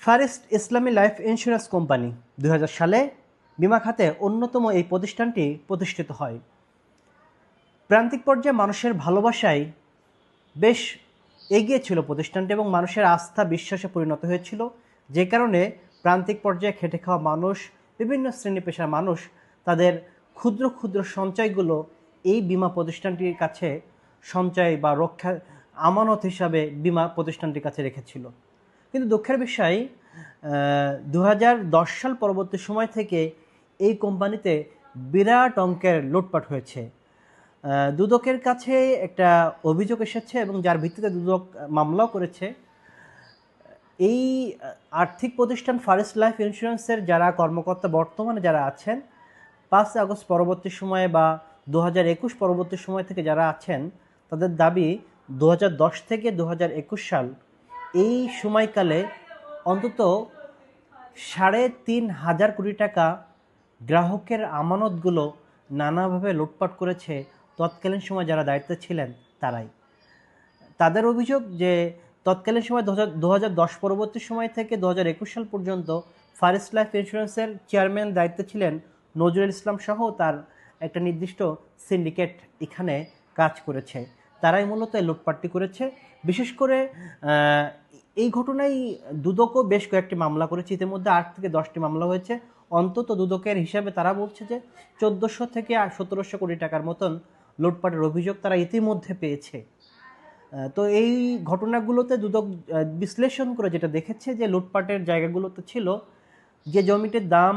First ইসলামী life insurance company ২০০০ সালে বিমা খাতে অন্যতম এই প্রতিষ্ঠানটি প্রতিষ্ঠিত হয়। প্রান্তিক পর্যায়ে মানুষের ভালোবাসায় বেশ এগিয়ে ছিল প্রতিষ্ঠানটি এবং মানুষের আস্থা বিশ্বাসে পরিণত হয়েছিল, যে কারণে প্রান্তিক পর্যায়ে খেটে খাওয়া মানুষ, বিভিন্ন শ্রেণী পেশার মানুষ তাদের ক্ষুদ্র ক্ষুদ্র সঞ্চয়গুলো এই বিমা প্রতিষ্ঠানটির কাছে সঞ্চয় বা রক্ষা আমানত হিসাবে বিমা প্রতিষ্ঠানটির কাছে রেখেছিল। কিন্তু দুঃখের বিষয় ২০১০ সাল পরবর্তী সময় থেকে এই কোম্পানিতে বিরাট অঙ্কের লুটপাট হয়েছে। দুদকের কাছে একটা অভিযোগ এসেছে এবং যার ভিত্তিতে দুদক মামলাও করেছে। এই আর্থিক প্রতিষ্ঠান ফারিস্ট লাইফ ইন্স্যুরেন্সের যারা কর্মকর্তা বর্তমানে যারা আছেন, ৫ আগস্ট পরবর্তী সময়ে বা ২০২১ পরবর্তী সময় থেকে যারা আছেন, তাদের দাবি ২০১০ থেকে ২০২১ সাল এই সময়কালে অন্তত ৩,৫০০ কোটি টাকা গ্রাহকের আমানতগুলো নানাভাবে লুটপাট করেছে তৎকালীন সময় যারা দায়িত্বে ছিলেন তারাই। তাদের অভিযোগ যে তৎকালীন সময় ২০১০ পরবর্তী সময় থেকে ২০২১ সাল পর্যন্ত ফারিস্ট লাইফ ইন্স্যুরেন্সের চেয়ারম্যান দায়িত্বে ছিলেন নজরুল ইসলাম সহ তার একটা নির্দিষ্ট সিন্ডিকেট এখানে কাজ করেছে। তারাই মূলত এই লুটপাটটি করেছে। বিশেষ করে এই ঘটনায় দুদকও বেশ কয়েকটি মামলা করেছে, ইতিমধ্যে ৮ থেকে ১০টি মামলা হয়েছে। অন্তত দুদকের হিসাবে তারা বলছে যে ১৪০০ থেকে ১৭০০ কোটি টাকার মতন লুটপাটের অভিযোগ তারা ইতিমধ্যে পেয়েছে। তো এই ঘটনাগুলোতে দুদক বিশ্লেষণ করে যেটা দেখেছে যে লুটপাটের জায়গাগুলোতে ছিল যে জমিটির দাম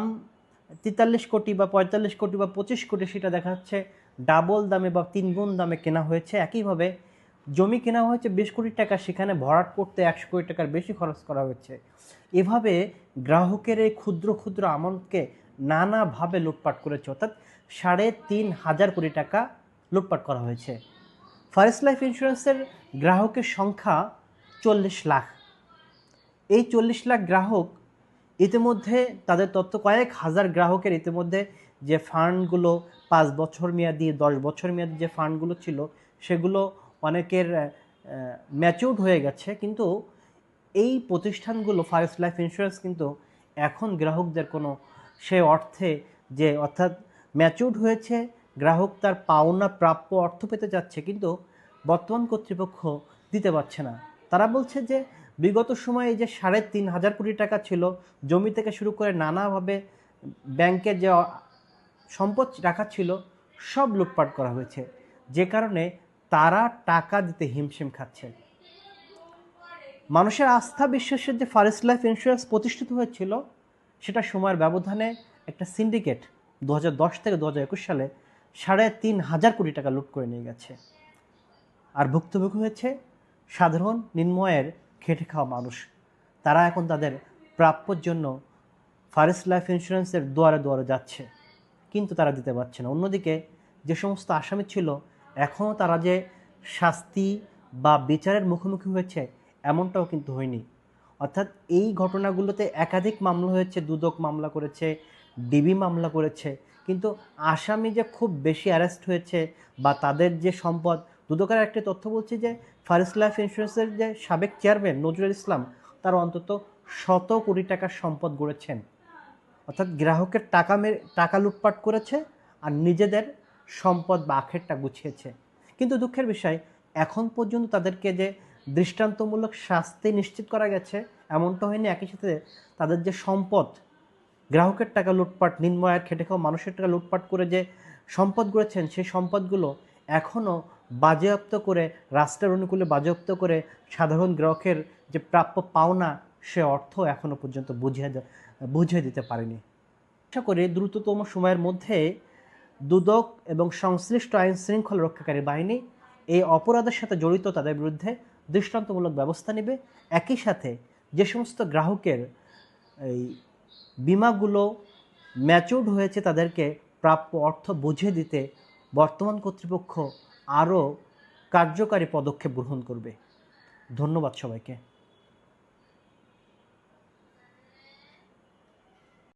৪৩ কোটি বা ৪৫ কোটি বা ২৫ কোটি, সেটা দেখা যাচ্ছে ডাবল দামে বা ৩ গুণ দামে কেনা হয়েছে। একইভাবে জমি কেনা হয়েছে ২০ কোটি টাকা, সেখানে ভরাট করতে ১০০ কোটি টাকার বেশি খরচ করা হয়েছে। এভাবে গ্রাহকের এই ক্ষুদ্র ক্ষুদ্র আমানতকে নানাভাবে লুটপাট করেছে, অর্থাৎ ৩,৫০০ কোটি টাকা লুটপাট করা হয়েছে। ফারিস্ট লাইফ ইন্স্যুরেন্সের গ্রাহকের সংখ্যা ৪০ লাখ। এই ৪০ লাখ গ্রাহক ইতিমধ্যে তাদের তথ্য কয়েক হাজার গ্রাহকের ইতিমধ্যে যে ফান্ডগুলো ৫ বছর মেয়াদি ১০ বছর মেয়াদি যে ফান্ডগুলো ছিল সেগুলো অনেকের ম্যাচিউরড হয়ে গেছে। কিন্তু এই প্রতিষ্ঠানগুলো ফারিস্ট লাইফ ইন্স্যুরেন্স কিন্তু এখন গ্রাহকদের কোনো সে অর্থে যে অর্থাৎ ম্যাচিউরড হয়েছে, গ্রাহক তার পাওনা প্রাপ্য অর্থ পেতে যাচ্ছে, কিন্তু বর্তমান কর্তৃপক্ষ দিতে পারছে না। তারা বলছে যে বিগত সময়ে যে ৩,৫০০ কোটি টাকা ছিল, জমি থেকে শুরু করে নানাভাবে ব্যাংকে যে সম্পদ রাখা ছিল সব লুটপাট করা হয়েছে, যে কারণে তারা টাকা দিতে হিমশিম খাচ্ছে। মানুষের আস্থা বিশ্বাসের যে ফারিস্ট লাইফ ইন্স্যুরেন্স প্রতিষ্ঠিত হয়েছিল, সেটা সময়ের ব্যবধানে একটা সিন্ডিকেট ২০১০ থেকে ২০২১ সালে ৩,৫০০ কোটি টাকা লুট করে নিয়ে গেছে। আর ভুক্তভোগী হয়েছে সাধারণ নিম্নআয়ের খেটে খাওয়া মানুষ। তারা এখন তাদের প্রাপ্যর জন্য ফারিস্ট লাইফ ইন্স্যুরেন্সের দুয়ারে দুয়ারে যাচ্ছে, কিন্তু তারা দিতে পারছে না। অন্যদিকে যে সমস্ত আসামি ছিল এখনও তারা যে শাস্তি বা বিচারের মুখোমুখি হয়েছে এমনটাও কিন্তু হয়নি। অর্থাৎ এই ঘটনাগুলোতে একাধিক মামলা হয়েছে, দুদক মামলা করেছে, ডিবি মামলা করেছে, কিন্তু আসামি যে খুব বেশি অ্যারেস্ট হয়েছে বা তাদের যে সম্পদ, দুদকের একটি তথ্য বলছে যে ফারিস্ট লাইফ ইন্স্যুরেন্সের যে সাবেক চেয়ারম্যান নজরুল ইসলাম তার অন্তত ১০০ কোটি টাকার সম্পদ গড়েছেন। অর্থাৎ গ্রাহকের টাকা লুটপাট করেছে আর নিজেদের সম্পদ বা আখেরটা গুছিয়েছে। কিন্তু দুঃখের বিষয়, এখন পর্যন্ত তাদেরকে যে দৃষ্টান্তমূলক শাস্তি নিশ্চিত করা গেছে এমনটা হয়নি। একই সাথে তাদের যে সম্পদ, গ্রাহকের টাকা লুটপাট, নিম্নআয়ের খেটে খাওয়া মানুষের টাকা লুটপাট করে যে সম্পদ গড়েছেন, সেই সম্পদগুলো এখনও বাজেয়াপ্ত করে, রাষ্ট্রের অনুকূলে বাজেয়াপ্ত করে সাধারণ গ্রাহকের যে প্রাপ্য পাওনা সে অর্থ এখনও পর্যন্ত বুঝিয়ে দিতে পারেনি। আশা করি দ্রুততম সময়ের মধ্যে দুদক এবং সংশ্লিষ্ট আইন শৃঙ্খলা রক্ষাকারী বাহিনী এই অপরাধের সাথে জড়িত তাদের বিরুদ্ধে দৃষ্টান্তমূলক ব্যবস্থা নেবে। একই সাথে যে সমস্ত গ্রাহকের এই বিমাগুলো ম্যাচিউরড হয়েছে তাদেরকে প্রাপ্য অর্থ বুঝিয়ে দিতে বর্তমান কর্তৃপক্ষ আরও কার্যকারী পদক্ষেপ গ্রহণ করবে। ধন্যবাদ সবাইকে।